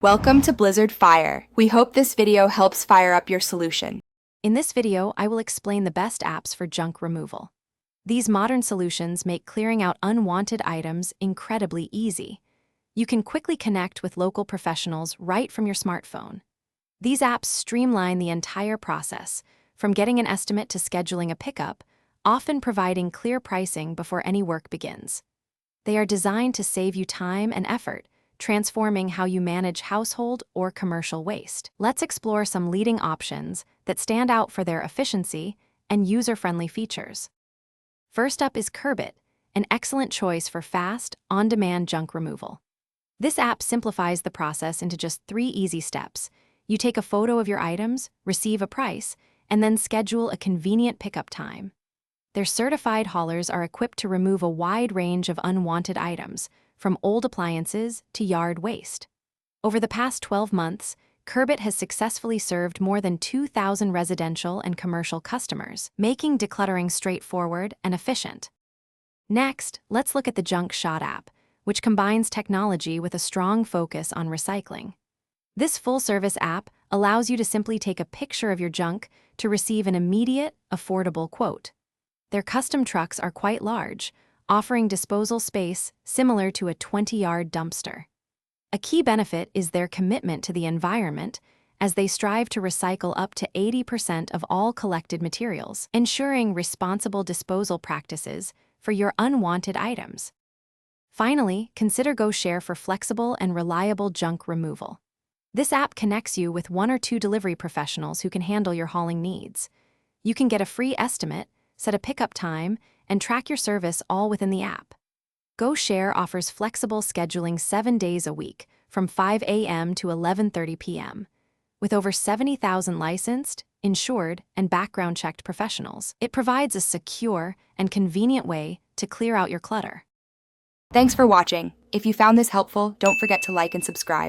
Welcome to Blizzard Fire. We hope this video helps fire up your solution. In this video, I will explain the best apps for junk removal. These modern solutions make clearing out unwanted items incredibly easy. You can quickly connect with local professionals right from your smartphone. These apps streamline the entire process, from getting an estimate to scheduling a pickup, often providing clear pricing before any work begins. They are designed to save you time and effort, transforming how you manage household or commercial waste. Let's explore some leading options that stand out for their efficiency and user-friendly features. First up is Curbit, an excellent choice for fast, on-demand junk removal. This app simplifies the process into just 3 easy steps. You take a photo of your items, receive a price, and then schedule a convenient pickup time. Their certified haulers are equipped to remove a wide range of unwanted items, from old appliances to yard waste. Over the past 12 months, Curbit has successfully served more than 2,000 residential and commercial customers, making decluttering straightforward and efficient. Next, let's look at the Junk Shot app, which combines technology with a strong focus on recycling. This full-service app allows you to simply take a picture of your junk to receive an immediate, affordable quote. Their custom trucks are quite large, offering disposal space similar to a 20-yard dumpster. A key benefit is their commitment to the environment, as they strive to recycle up to 80% of all collected materials, ensuring responsible disposal practices for your unwanted items. Finally, consider GoShare for flexible and reliable junk removal. This app connects you with 1 or 2 delivery professionals who can handle your hauling needs. You can get a free estimate, set a pickup time, and track your service all within the app. GoShare offers flexible scheduling 7 days a week, from 5 a.m. to 11:30 p.m. With over 70,000 licensed, insured, and background-checked professionals, it provides a secure and convenient way to clear out your clutter. Thanks for watching. If you found this helpful, don't forget to like and subscribe.